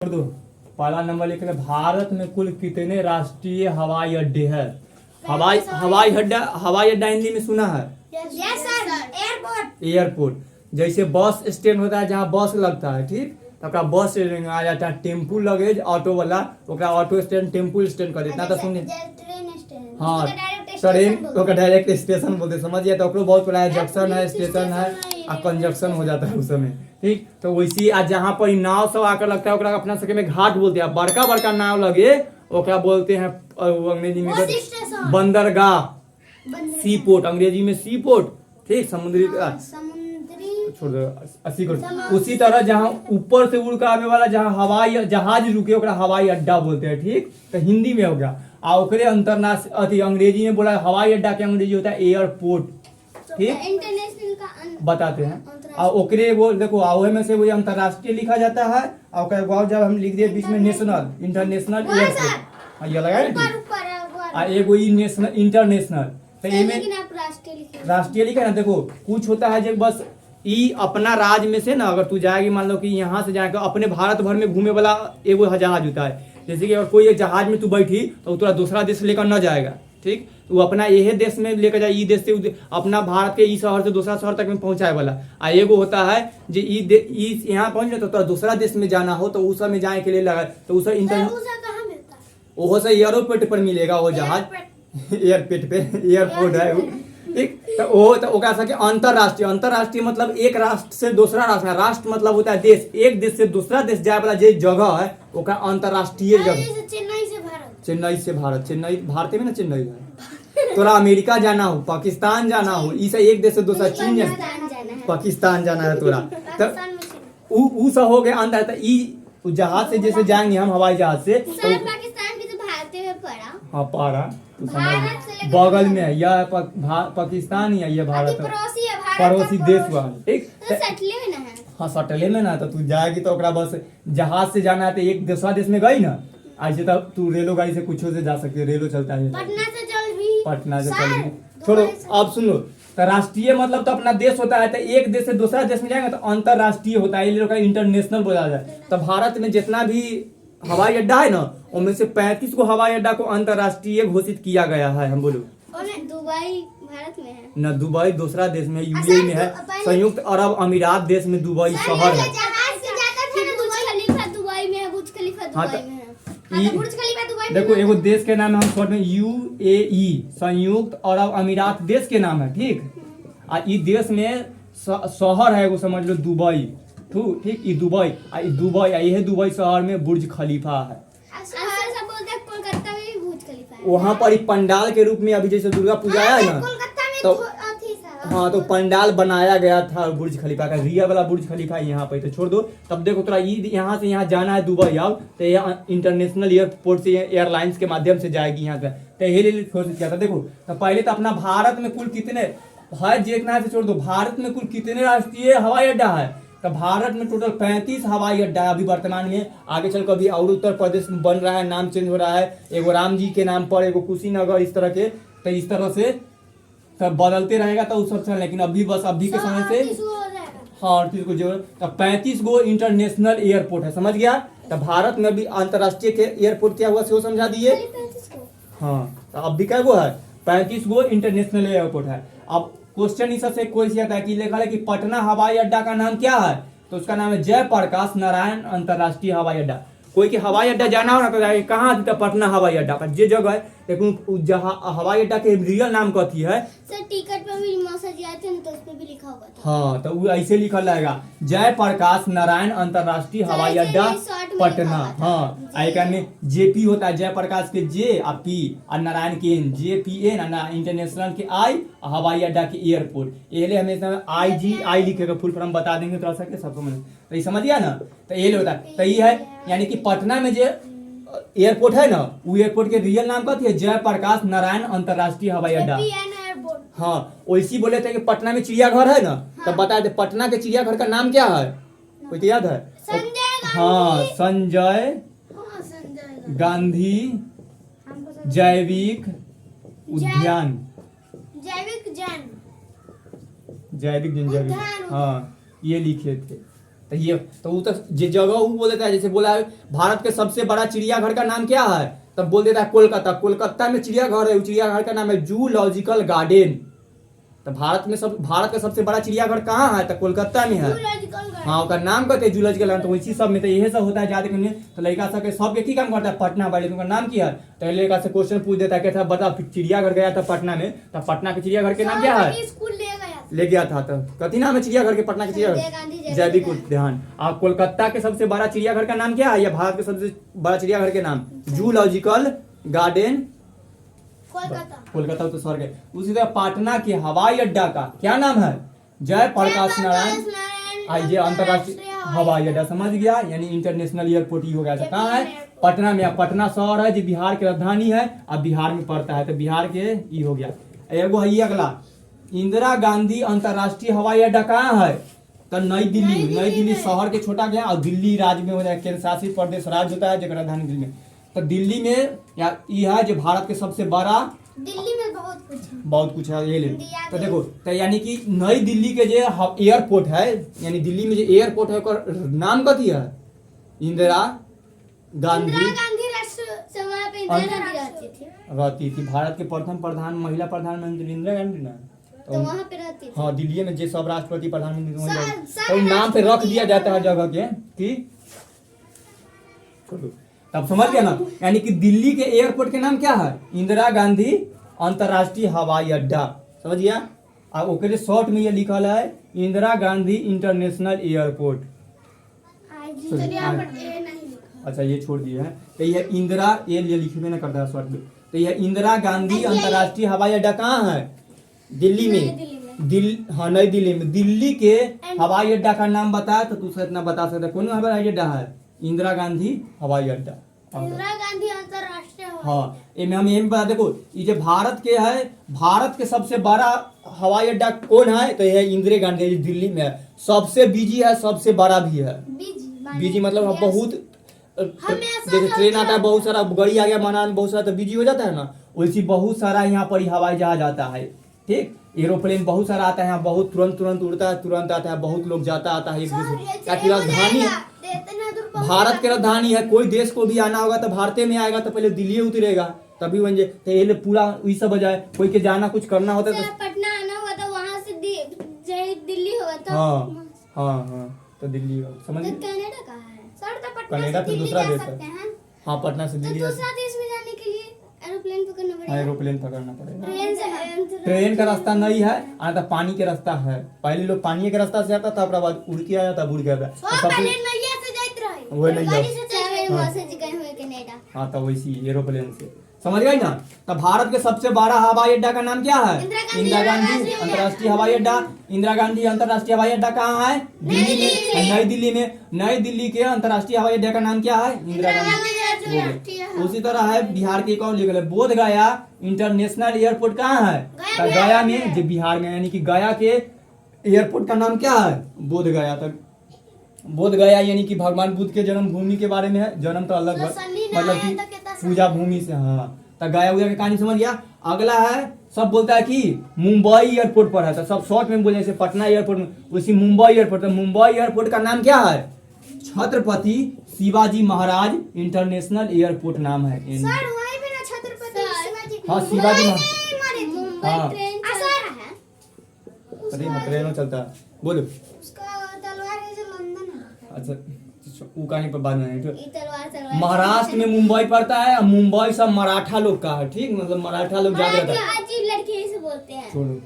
दो। पहला नंबर लिख रहे, भारत में कुल कितने राष्ट्रीय हवाई अड्डे हैं? हवाई अड्डा हिंदी में सुना है? Yes sir, airport. एयरपोर्ट। जैसे बस स्टैंड होता है जहाँ बस लगता है, ठीक, तो ओकरा बस स्टैंड आ जाता है। टेम्पू लगेज ऑटो वाला, ओकरा ऑटो स्टैंड टेम्पू स्टैंड कर देता। तो सुनिए, ट्रेन स्टेशन। हाँ, ट्रेन ओकरा डायरेक्ट स्टेशन बोलते, समझिए। तो ओकरो बहुत बड़ा है, जंक्शन है, स्टेशन है, और कंजक्शन हो जाता है उस समय, ठीक। तो वैसी आज जहाँ पर नाव सब आकर लगता है ओकरा अपना सके में घाट बोलते हैं। बड़का बड़का नाव लगे ओकरा बोलते हैं अंग्रेजी में बंदरगाह, सी पोर्ट, अंग्रेजी में सी पोर्ट, ठीक। समुद्री छोड़ दो, अस्सी करोड़। उसी तरह जहाँ ऊपर से उड़ कर आने वाला जहाँ हवाई जहाज रुके ओकरा हवाई अड्डा बोलते हैं, ठीक। तो हिंदी में हो गया। आ ओकरे अंतरराष्ट्रीय अंग्रेजी में बोला हवाई अड्डा के अंग्रेजी होता है एयरपोर्ट, ठीक। इंटरनेशनल का बताते हैं। और ओकरे वो देखो आओ में से वो अंतरराष्ट्रीय लिखा जाता है, और ओकरे जब हम लिख दिए बीच में नेशनल, इंटरनेशनल एयरपोर्ट, ये लगाए ना। एगो नेशनल इंटरनेशनल, तो राष्ट्रीय लिखा ना। देखो कुछ होता है जो बस ई अपना राज्य में से ना, अगर तू जाएगी मान लो कि यहाँ से जाएगा अपने भारत भर में घूमे वाला एगो जहाज होता है। जैसे कि अगर कोई एक जहाज में तू बैठी तो तोरा दूसरा देश लेकर न जाएगा, ठीक। वो अपना यही देश में लेकर जाए, ई देश से अपना भारत के ई शहर से दूसरा शहर तक में पहुंचाए वाला। आ एगो होता है जो ई यहाँ पहुंच तो तोरा दूसरा देश में जाना हो तो उस में जाने के लिए लगा, तो उस वो से एयरपोर्ट पर मिलेगा वो जहाज, एयरपोर्ट पे, एयरपोर्ट है वो, ठीक। तो वो तो ओकरा सके अंतरराष्ट्रीय मतलब एक राष्ट्र से दूसरा राष्ट्र, राष्ट्र मतलब होता है देश, एक देश से दूसरा देश जाए वाला जो जगह है ओकरा अंतरराष्ट्रीय जगह। चेन्नई से भारत, चेन्नई भारत में ना, चेन्नई है। तोरा अमेरिका जाना हो, पाकिस्तान जाना हो, इसे एक देश से दूसरा, चीन जाना, पाकिस्तान जाना है तोरा, तो ऊ सब हो गया अंदर। तो ई जहाज से जैसे जाएंगे हम हवाई जहाज से, पाकिस्तान भी तो भारत में पड़ा। हाँ पारा, तू समझ, बगल में है यह पाकिस्तान ही है, ये भारत पड़ोसी देश हुआ, ठीक। हाँ सटले में ना, तो तू जाएगी तो ओकरा बस जहाज से जाना है तो एक दूसरा देश में गई ना। ऐसे तो तू रेलो गाड़ी से कुछ से जा सकती है, रेलो चलता है पटना से चल भी। छोड़ो, अब सुनो, तो राष्ट्रीय मतलब तो अपना देश होता है, तो एक देश से दूसरा देश में जाएंगे तो अंतरराष्ट्रीय होता है, ये इंटरनेशनल बोला जाए। तो भारत में जितना भी हवाई अड्डा है ना, उनमें से 35 को हवाई अड्डा को अंतरराष्ट्रीय घोषित किया गया है। हम बोलो दुबई भारत में है ना, दुबई दूसरा देश में, यूएई में है, संयुक्त अरब अमीरात देश में दुबई शहर है। देखो एगो देश के नाम है, हम शॉर्ट में यूएई, संयुक्त अरब अमीरात देश के नाम है, ठीक। आ ई देश में शहर है एगो, समझ लो दुबई, ठीक। ई दुबई यही दुबई शहर में बुर्ज खलीफा है। कोलकाता में भी बुर्ज खलीफा है। वहाँ पर पंडाल के रूप में अभी जैसे दुर्गा पूजा है ना, तो हाँ, तो पंडाल बनाया गया था बुर्ज खलीफा का, रियल वाला बुर्ज खलीफा यहाँ पे। तो छोड़ दो, तब देखो तोरा यहाँ से यहाँ जाना है दुबई, आओ तो यहाँ इंटरनेशनल एयरपोर्ट से एयरलाइंस के माध्यम से जाएगी यहाँ से, तो यही घोषित किया था। देखो तो पहले तो अपना भारत में कुल कितने है देखना है, छोड़ दो, भारत में कुल कितने राष्ट्रीय हवाई अड्डा है। तो भारत में टोटल 35 हवाई अड्डा है अभी वर्तमान में। आगे चल कभी और उत्तर प्रदेश में बन रहा है, नाम चेंज हो रहा है, एगो राम जी के नाम पर, एगो कुशीनगर, इस तरह के। तो इस तरह से सब बदलते रहेगा तो उस सब, लेकिन अभी बस अभी के समय से हाँ 38 को जरूरत। तो 35 गो इंटरनेशनल एयरपोर्ट है, समझ गया। तो भारत में भी अंतरराष्ट्रीय के एयरपोर्ट क्या हुआ से समझा दिए। हाँ, तो अब भी क्या गो है, 35 गो इंटरनेशनल एयरपोर्ट है। अब क्वेश्चन इस से कोई आता है कि लिखा है कि पटना हवाई अड्डा का नाम क्या है, तो उसका नाम है जयप्रकाश नारायण अंतरराष्ट्रीय हवाई अड्डा। कोई के हवाई अड्डा जाना हो ना तो कहाँ था, पटना हवाई अड्डा पर जे जगह है, लेकिन जहाँ हवाई अड्डा के रियल नाम कथी है। सर टिकट पर भी मैसेज आए थे ना, तो उस पे भी लिखा हुआ था। हाँ, तो वो ऐसे लिखा रहेगा, जयप्रकाश नारायण अंतरराष्ट्रीय हवाई अड्डा पटना। हाँ, आई जेपी होता है, जयप्रकाश के जे और पी और नारायण के एन, JPN, इंटरनेशनल के आई, हवाई अड्डा के एयरपोर्ट, ये हमेशा IGI लिखेगा, फुल फॉर्म बता देंगे थोड़ा सा सबको मैंने, तो ये समझ गया ना। तो ये होता है, तो ये है यानी कि पटना में जो एयरपोर्ट है ना, वो एयरपोर्ट के रियल नाम का है जयप्रकाश नारायण अंतरराष्ट्रीय हवाई अड्डा। हाँ, वैसी बोले थे कि पटना में चिड़ियाघर है ना, तो बताए थे पटना के चिड़ियाघर का नाम क्या है, कोई तो याद है। हाँ, संजय गांधी जैविक उद्यान, जैविक, हाँ ये लिखे थे। तो ये तो वो तो जे जगह वो बोल देता है, जैसे बोला है भारत के सबसे बड़ा चिड़ियाघर का नाम क्या है, तब बोल देता है कोलकाता। कोलकाता में चिड़ियाघर है, वो चिड़ियाघर का नाम है जूलॉजिकल गार्डन। तो भारत का सबसे बड़ा चिड़ियाघर कहाँ है, तो कोलकाता में है। हाँ, उसका नाम कहते हैं जूलॉजिकल गार्डन। तो इसी सब में तो यही सब होता है ज्यादा करने। तो लड़का सब के सबके की काम करता है, पटना वाले उनका नाम क्या है, तो लड़का से क्वेश्चन पूछ देता है, कहता है बता चिड़ियाघर गया था पटना में, तो पटना के चिड़ियाघर के नाम क्या है, ले गया था। तो कथी नाम है चिड़ियाघर के, पटना के चिड़ियाघर जैविक उद्यान। और कोलकाता के सबसे बड़ा चिड़ियाघर का नाम क्या है, या भारत के सबसे बड़ा चिड़ियाघर के नाम जूलॉजिकल गार्डन कोलकाता। तो स्वर्ग है। उसी तरह पटना के हवाई अड्डा का क्या नाम है, जयप्रकाश नारायण आईजे अंतरराष्ट्रीय हवाई अड्डा। समझ गया, यानी इंटरनेशनल एयरपोर्ट ही हो गया। कहाँ है, पटना में। पटना शहर है जो बिहार की राजधानी है, अब बिहार में पड़ता है, तो बिहार के ये हो गया। एगो है ये अगला, इंदिरा गांधी अंतरराष्ट्रीय हवाई अड्डा कहाँ है, तो नई दिल्ली। नई दिल्ली शहर के छोटा गया और दिल्ली राज्य में हो जाए, केंद्र शासित प्रदेश राज्य होता है, जगह राजधानी दिल्ली में। तो दिल्ली में या यह है जो भारत के सबसे बड़ा, दिल्ली में बहुत कुछ है ये ले। तो देखो, तो यानी कि नई दिल्ली के जो एयरपोर्ट है, यानी दिल्ली में जो एयरपोर्ट है ओकर नाम कथी है, इंदिरा गांधी राष्ट्र रहती थी। भारत के प्रथम महिला प्रधानमंत्री इंदिरा गांधी ना, तो वहाँ पे रहती थी। हाँ, दिल्ली में जो सब राष्ट्रपति प्रधानमंत्री तो नाम पे रख दिया जाता है जगह के कि, तब समझ गया ना। यानी कि दिल्ली के एयरपोर्ट के नाम क्या है, इंदिरा गांधी अंतरराष्ट्रीय हवाई अड्डा। समझ गया। अब ओकरे शॉर्ट में ये लिखल है इंदिरा गांधी इंटरनेशनल एयरपोर्ट। अच्छा, ये छोड़ दिए हैं। तो ये इंदिरा, ये लिखने ना करता है शॉर्ट में। तो ये इंदिरा गांधी अंतरराष्ट्रीय हवाई अड्डा कहाँ है, दिल्ली में। हाँ, नई दिल्ली में। दिल्ली के हवाई अड्डा का नाम बताया तो तू इतना बता सकता है, कौन हवाई अड्डा है, इंदिरा गांधी हवाई अड्डा। इंदिरा गांधी अंतरराष्ट्रीय। हाँ, इनमें हम ये भी बता, देखो ये जो भारत के है, भारत के सबसे बड़ा हवाई अड्डा कौन है, तो यह इंदिरा गांधी दिल्ली में है। सबसे बिजी है, सबसे बड़ा भी है। बिजी मतलब बहुत, जैसे ट्रेन आता है, बहुत सारा गाड़ी आ गया माना, बहुत सारा तो बिजी हो जाता है ना, वैसी बहुत सारा यहाँ पर हवाई जहाज आता है। ठीक, एरोप्लेन बहुत सारा आता है यहाँ, बहुत तुरंत उड़ता है, तुरंत आता है, बहुत लोग जाता आता है एक दूसरे। ताकि राजधानी भारत की राजधानी है, कोई देश को भी आना होगा तो भारत में आएगा, तो पहले दिल्ली उतरेगा तभी बन जाए। तो ये पूरा वही सब बजाय, कोई के जाना कुछ करना होता है तो पटना आना होगा तो वहाँ से दिल्ली होगा तो। हाँ, तो दिल्ली समझ। कनाडा कहाँ है सर, तो कनाडा फिर दूसरा देश है। हाँ, पटना से दिल्ली। दूसरा देश में जाने के लिए एरोप्लेन पकड़ना पड़ेगा। एरोप्लेन पकड़ना पड़ेगा। ट्रेन का रास्ता नहीं है, आना तो पानी के रास्ता है। पहले लोग पानी के रास्ता से आता था, अपना बाद उड़ के आया था, उड़ के आता। हाँ, तो वैसी एरोप्लेन से। समझ गए ना। तो भारत के सबसे बड़ा हवाई अड्डा का नाम क्या है, इंदिरा गांधी अंतरराष्ट्रीय हवाई अड्डा। इंदिरा गांधी अंतरराष्ट्रीय हवाई अड्डा कहाँ है, दिल्ली में, नई दिल्ली में। नई दिल्ली के अंतरराष्ट्रीय हवाई अड्डा का नाम क्या है, इंदिरा गांधी। उसी तरह है बिहार के कौन लिखल है, बोध गया इंटरनेशनल एयरपोर्ट कहाँ है, तो गया में, जो बिहार में। यानी कि गया के एयरपोर्ट का नाम क्या है, बोध गया। तो बोध गया यानी कि भगवान बुद्ध के जन्म भूमि के बारे में है। जन्म तो अलग मतलब कि पूजा भूमि से। हाँ, तो गया उया की कहानी समझ गया। अगला है, सब बोलता है कि मुंबई एयरपोर्ट पर है, तो सब शॉर्ट में बोले, जैसे पटना एयरपोर्ट में, उसी मुंबई एयरपोर्ट। तो मुंबई एयरपोर्ट का नाम क्या है, छत्रपति शिवाजी महाराज इंटरनेशनल एयरपोर्ट नाम है। हाँ, शिवाजी महाराज। हाँ, ट्रेनों चलता है, बोलो। अच्छा, वो कहीं पर बात नहीं। महाराष्ट्र में मुंबई पड़ता है, मुंबई सब मराठा लोग का है। ठीक, मतलब मराठा लोग ज्यादा रहता है। छोड़ो।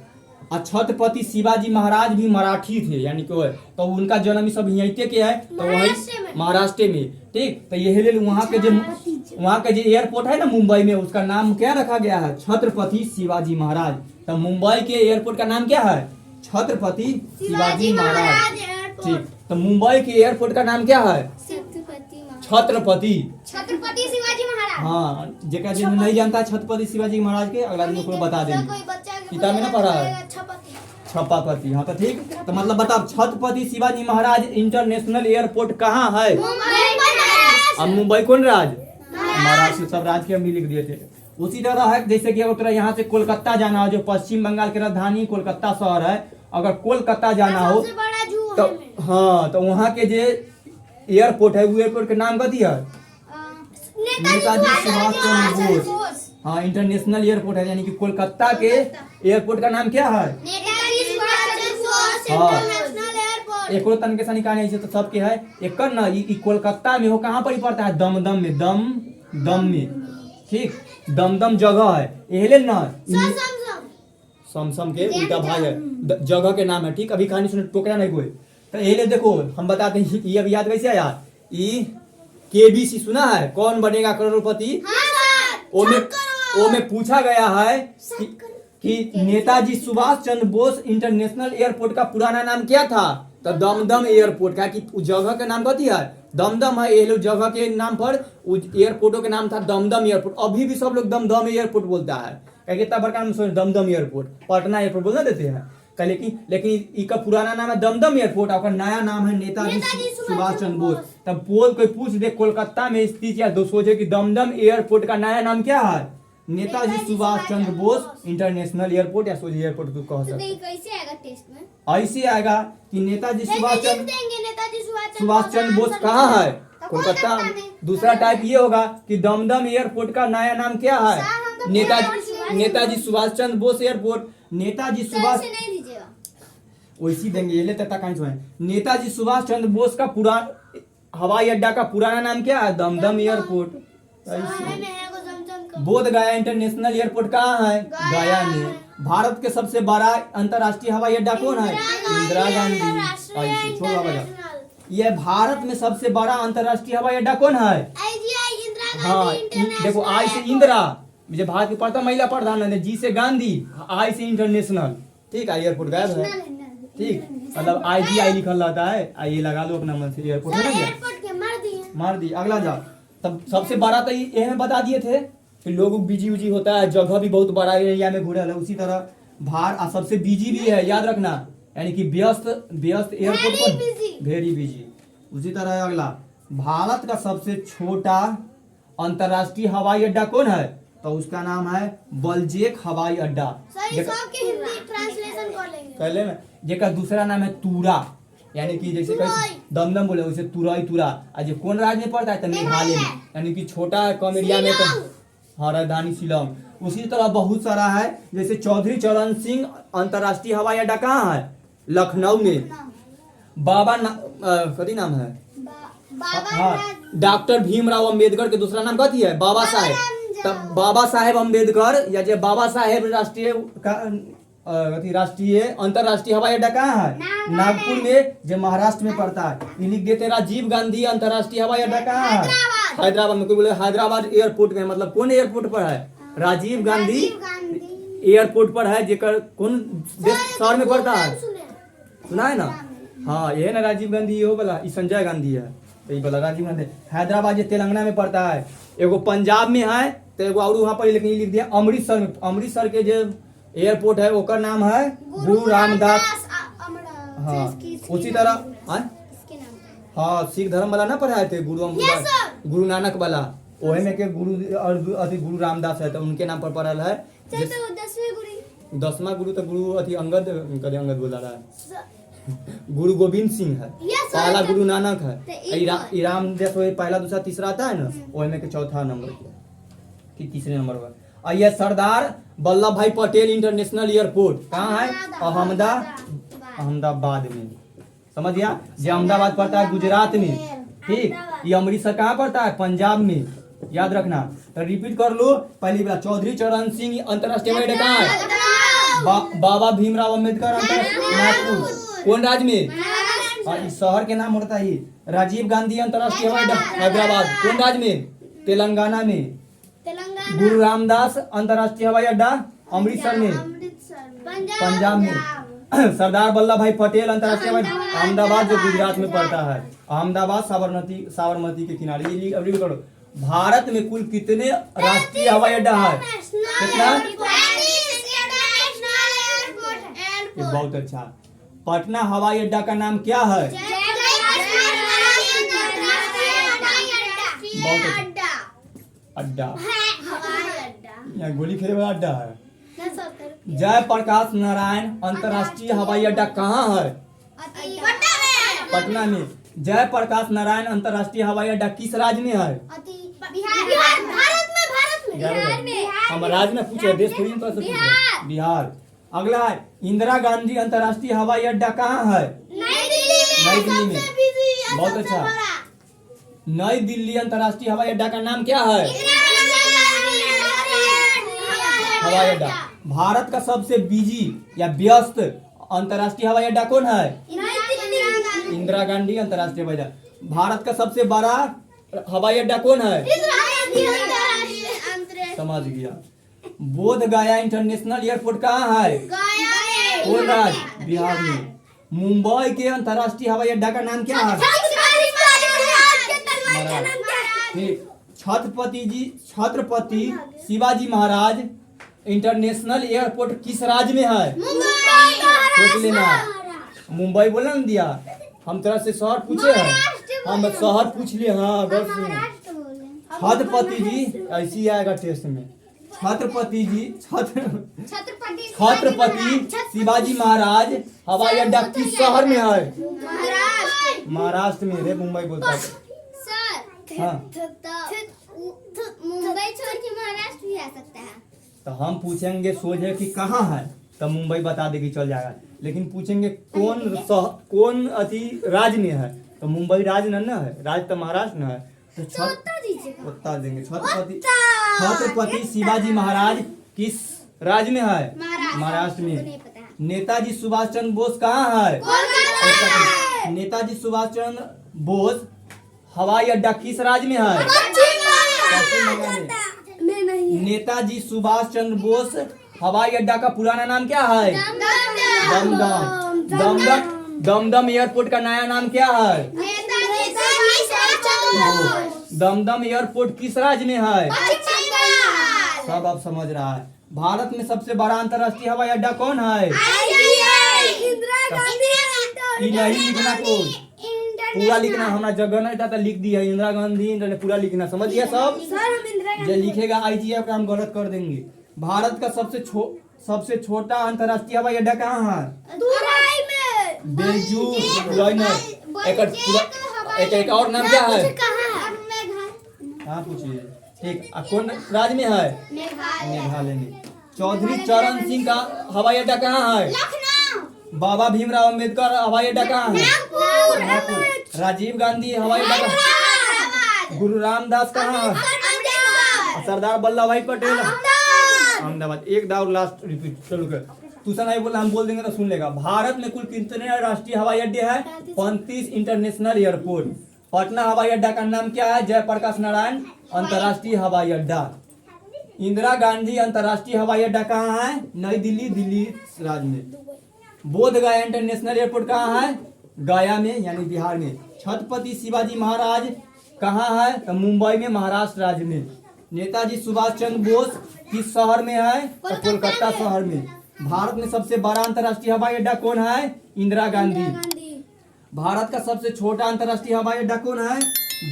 और छत्रपति शिवाजी महाराज भी मराठी थे, यानी कि तो उनका जन्म सब यहीं के है, तो वही महाराष्ट्र में। ठीक, तो ये वहाँ के जो एयरपोर्ट है ना मुंबई में, उसका नाम क्या रखा गया है, छत्रपति शिवाजी महाराज। तो मुंबई के एयरपोर्ट का नाम क्या है, छत्रपति शिवाजी महाराज। ठीक, तो मुंबई के एयरपोर्ट का नाम क्या है, छत्रपति शिवाजी महाराज। हाँ, जेका जो नहीं जानता है छत्रपति शिवाजी महाराज के, अगला दिन को बता देंगे, किताब में ना पढ़ा है, छपापति। हाँ, तो ठीक, तो मतलब बताओ छत्रपति शिवाजी महाराज इंटरनेशनल एयरपोर्ट कहाँ है, अब मुंबई कौन राज, महाराष्ट्र। सब राज्य के हम भी लिख दिए थे। उसी तरह है, जैसे कि अगर यहाँ से कोलकाता जाना हो, जो पश्चिम बंगाल की राजधानी कोलकाता शहर है, अगर कोलकाता जाना हो, तो हाँ तो वहाँ के जे एयरपोर्ट है वो एयरपोर्ट के नाम कथी है? नेताजी सुभाष चंद्र बोस। हाँ इंटरनेशनल एयरपोर्ट है, यानी कि कोलकाता के एयरपोर्ट का नाम क्या है? हाँ एक तन के सनिका नहीं तो सबके है एक ना ई कोलकाता में हो, कहाँ पर ही पड़ता है? दमदम में, दम में, ठीक दमदम जगह है एहले ना समसम के उल्टा भाई है जगह के नाम है, ठीक। अभी कहानी सुने टोकरा नहीं कोई तो एहले देखो हम बताते हैं ये अब याद कैसे आया? ई केबीसी सुना है, कौन बनेगा करोड़पति? ओ में पूछा गया है कि नेताजी सुभाष चंद्र बोस इंटरनेशनल एयरपोर्ट का पुराना नाम क्या था? तो दमदम एयरपोर्ट का, कि उस जगह का नाम कथी है? दमदम है। ये लोग जगह के नाम पर उस एयरपोर्टों के नाम था दमदम एयरपोर्ट। अभी भी सब लोग दमदम एयरपोर्ट बोलता है, क्या कितना बड़का नाम दमदम एयरपोर्ट, पटना एयरपोर्ट बोलना देते हैं। लेकिन इसका पुराना नाम है दमदम एयरपोर्ट और नया नाम है नेताजी सुभाष चंद्र बोस। तब कोई पूछ दे कोलकाता में स्थित या दो सोचे कि दमदम एयरपोर्ट का नया नाम क्या है? नेताजी सुभाष चंद्र बोस इंटरनेशनल एयरपोर्ट या सोचे एयरपोर्ट तू कह सकते। कैसे आएगा टेस्ट में? ऐसे आएगा कि नेताजी सुभाष चंद्र बोस कहाँ है? कोलकाता। दूसरा टाइप ये होगा कि दमदम एयरपोर्ट का नया नाम क्या है? नेताजी सुभाष चंद्र बोस एयरपोर्ट। नेताजी सुभाष वैसी देंगे ये लेते कहीं। नेताजी सुभाष चंद्र बोस का हवाई अड्डा का पुराना नाम क्या है? दमदम एयरपोर्ट। बोध गया इंटरनेशनल एयरपोर्ट कहाँ है? गया में। भारत के सबसे बड़ा अंतर्राष्ट्रीय हवाई अड्डा कौन है? इंदिरा गांधी। छोड़ो बजा, ये भारत में सबसे बड़ा अंतर्राष्ट्रीय हवाई अड्डा कौन है? हाँ देखो, आई से इंदिरा, जो भारत की प्रथम महिला प्रधानमंत्री, जी से गांधी, आई से इंटरनेशनल, ठीक है। एयरपोर्ट गायब है, ठीक, मतलब IGI लिखल रहता है, ये लगा लो अपना मन से। एयरपोर्ट मार दी। अगला जाओ। तब सबसे बड़ा तो ये में बता दिए थे कि लोग बिजी उजी होता है, जगह भी बहुत बड़ा एरिया में घूरे है। उसी तरह सबसे बिजी भी है, याद रखना, यानी कि व्यस्त एयरपोर्ट पर वेरी बिजी। उसी तरह अगला, भारत का सबसे छोटा अंतर्राष्ट्रीय हवाई अड्डा कौन है? तो उसका नाम है बलजेक हवाई अड्डा। कर ले ना, जेका दूसरा नाम है तुरा, यानी कि जैसे दमदम बोले वैसे तुरा। आज कौन राज्य में पड़ता है? तो मेघालय में, यानी कि छोटा कम एरिया में। तो हाँ, राजधानी शिलोंग। उसी तरह बहुत सारा है, जैसे चौधरी चरण सिंह अंतर्राष्ट्रीय हवाई अड्डा कहाँ है? लखनऊ में। कथी नाम है? हाँ, डॉक्टर भीमराव अंबेडकर के दूसरा नाम कथी है? बाबा साहेब। तब बाबा साहेब अंबेडकर या जो बाबा साहेब राष्ट्रीय अंतर्राष्ट्रीय हवाई अड्डा कहाँ है? नागपुर में, जो महाराष्ट्र में पड़ता है। ये लिख देते। राजीव गांधी अंतर्राष्ट्रीय हवाई अड्डा कहाँ है? हैदराबाद में। कोई बोले हैदराबाद एयरपोर्ट में, मतलब कौन एयरपोर्ट पर है? राजीव गांधी एयरपोर्ट पर है, जेकर कौन देश शहर में पड़ता है? सुना है ना? हाँ, ये ना राजीव गांधी, ये वाला संजय गांधी है, यही वाला राजीव गांधी। हैदराबाद ये तेलंगाना में पड़ता है। एगो पंजाब में है, तो एगो और वहाँ पर लेकिन लिख दिया अमृतसर में। अमृतसर के जो एयरपोर्ट है ओकर नाम है गुरु रामदास। हाँ, उसी तरह हाँ, सिख धर्म वाला ना पढ़ाए थे गुरु नानक वाला, ओहे में के गुरु रामदास है, तो उनके नाम पर पढ़ल है। 10वां गुरु तो गुरु अंगद बोला रहा है, गुरु गोविंद सिंह है। पहला गुरु नानक है। राम जैसे पहला दूसरा तीसरा आता है ना, ओहे में के चौथा नंबर कि तीसरे नंबर पर। और यह सरदार वल्लभ भाई पटेल इंटरनेशनल एयरपोर्ट कहाँ है? अहमदाबाद में। समझ गया? जो अहमदाबाद पड़ता है गुजरात में, ठीक। ये अमृतसर कहाँ पड़ता है? पंजाब में, याद रखना। तो रिपीट कर लो। पहली बार, चौधरी चरण सिंह अंतर्राष्ट्रीय हवाई अड्डा कहाँ है? बाबा भीमराव अंबेडकर अंतर्राष्ट्रीय, नागपुर। कौन राज्य में? और इस शहर के नाम होता है राजीव गांधी अंतर्राष्ट्रीय हवाई अड्डा, हैदराबाद। कौन राज्य में? तेलंगाना में। गुरु रामदास अंतर्राष्ट्रीय हवाई अड्डा अमृतसर में, पंजाब में। सरदार वल्लभ भाई पटेल अंतर्राष्ट्रीय हवाई अड्डा अहमदाबाद, जो गुजरात में पड़ता है। अहमदाबाद साबरमती के किनारे। ये अभी करो। भारत में कुल कितने राष्ट्रीय हवाई अड्डा है? कितना? ये बहुत अच्छा। पटना हवाई अड्डा का नाम क्या है? बहुत अच्छा। अड्डा यहाँ गोली खेले वाला अड्डा है। जयप्रकाश नारायण अंतर्राष्ट्रीय हवाई अड्डा कहाँ है? पटना में। जयप्रकाश नारायण अंतर्राष्ट्रीय हवाई अड्डा किस राज्य में है? बिहार, भारत में। हम राज्य में पूछे, देश थोड़ी ना पूछ रहे। बिहार। अगला है इंदिरा गांधी अंतर्राष्ट्रीय हवाई अड्डा कहाँ है? नई दिल्ली में। बहुत अच्छा। नई दिल्ली अंतर्राष्ट्रीय हवाई अड्डा का नाम क्या है? हवाई अड्डा। भारत का सबसे बिजी या व्यस्त अंतर्राष्ट्रीय हवाई अड्डा कौन है? इंदिरा गांधी अंतर्राष्ट्रीय हवाई अड्डा। भारत का सबसे बड़ा हवाई अड्डा कौन है? समझ गया। बोध गया इंटरनेशनल एयरपोर्ट कहाँ है? कौन राज्य? बिहार में। मुंबई के अंतर्राष्ट्रीय हवाई अड्डा का नाम क्या है? ठीक। छत्रपति शिवाजी महाराज इंटरनेशनल एयरपोर्ट किस राज्य में है? सोच लेना। मुंबई बोला ना दिया, हम तरह से शहर पूछे हैं, हम शहर पूछ लिए। हाँ गलत सुनो। छत्रपति जी ऐसी आएगा टेस्ट में। छत्रपति शिवाजी महाराज हवाई अड्डा किस शहर में है? महाराष्ट्र में। रे मुंबई बोलता है। हाँ। मुंबई छोड़ के महाराष्ट्र भी आ सकता है। तो हम पूछेंगे सोझे कि कहाँ है, तो मुंबई बता देगी चल जाएगा। लेकिन पूछेंगे कौन अति राज्य में है, तो मुंबई राज्य न है, राज्य तो महाराष्ट्र न है। तो उत्तर देंगे। छत्रपति शिवाजी महाराज किस राज्य में है? महाराष्ट्र में। नेताजी सुभाष चंद्र बोस कहाँ है? नेताजी सुभाष चंद्र बोस हवाई अड्डा किस राज्य में है? नेताजी सुभाष चंद्र बोस हवाई अड्डा का पुराना नाम क्या है? दमदम एयरपोर्ट का नया नाम क्या है? दमदम एयरपोर्ट किस राज्य में है? सब आप समझ रहा है। भारत में सबसे बड़ा अंतर्राष्ट्रीय हवाई अड्डा कौन है? नहीं लिखना, कोई पूरा लिखना। हमारा जगह नहीं था तो लिख दिया इंदिरा गांधी, पूरा लिखना। समझ गया सब? जो लिखेगा IGF का हम गलत कर देंगे। भारत का सबसे छोटा अंतर्राष्ट्रीय हवाई अड्डा कहाँ है? बेलजू। एक और नाम क्या है? हाँ पूछिए। ठीक। कौन राज्य में है? मेघालय में। चौधरी चरण सिंह का हवाई अड्डा कहाँ है? बाबा भीमराव अम्बेडकर हवाई अड्डा कहाँ है? राजीव गांधी हवाई अड्डा कहाँ? गुरु रामदास कहाँ है? सरदार वल्लभ भाई पटेल अहमदाबाद। एक दाव लास्ट रिपीट चलो कर। तूसा नहीं बोला, हम बोल देंगे तो सुन लेगा। भारत में कुल कितने राष्ट्रीय हवाई अड्डे हैं? 35 इंटरनेशनल एयरपोर्ट। पटना हवाई अड्डा का नाम क्या है? जयप्रकाश नारायण अंतर्राष्ट्रीय हवाई अड्डा। इंदिरा गांधी अंतर्राष्ट्रीय हवाई अड्डा कहाँ है? नई दिल्ली, दिल्ली राज्य में। बोध गया इंटरनेशनल एयरपोर्ट कहाँ है? गया में, यानी बिहार में। छत्रपति शिवाजी महाराज कहाँ है? तो मुंबई में, महाराष्ट्र राज्य में। नेताजी सुभाष चंद्र बोस किस शहर में है? तो कोलकाता शहर में। भारत में सबसे बड़ा अंतर्राष्ट्रीय हवाई अड्डा कौन है? इंदिरा गांधी। भारत का सबसे छोटा अंतर्राष्ट्रीय हवाई अड्डा कौन है?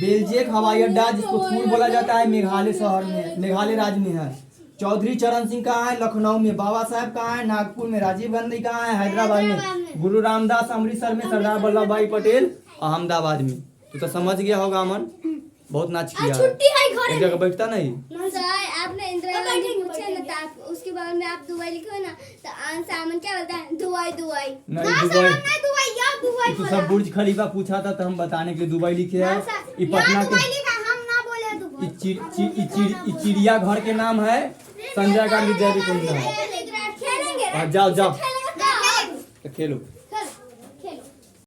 बेलजेक हवाई अड्डा, जिसको फूल बोला जाता है, मेघालय शहर में, मेघालय राज्य में है। चौधरी चरण सिंह कहाँ है? लखनऊ में। बाबा साहब कहाँ है? नागपुर में। राजीव गांधी कहाँ है? हैदराबाद में। गुरु रामदास अमृतसर में। सरदार वल्लभ भाई पटेल अहमदाबाद में। तो समझ गया होगा अमन, बहुत नाच किया है। एक जगह बैठता नहीं। सर आपने इंदिरा गांधी पूछे ना, तो उसके बाद में आप दुबई लिखो ना, तो आंसर अमन क्या बोलता है? दुबई। तो सब बुर्ज खलीफा पूछा था तो हम बताने के लिए दुबई लिखे है। पटना के चिड़िया घर के नाम है संजय गांधी जैविक उद्यान। जाओ खेलो।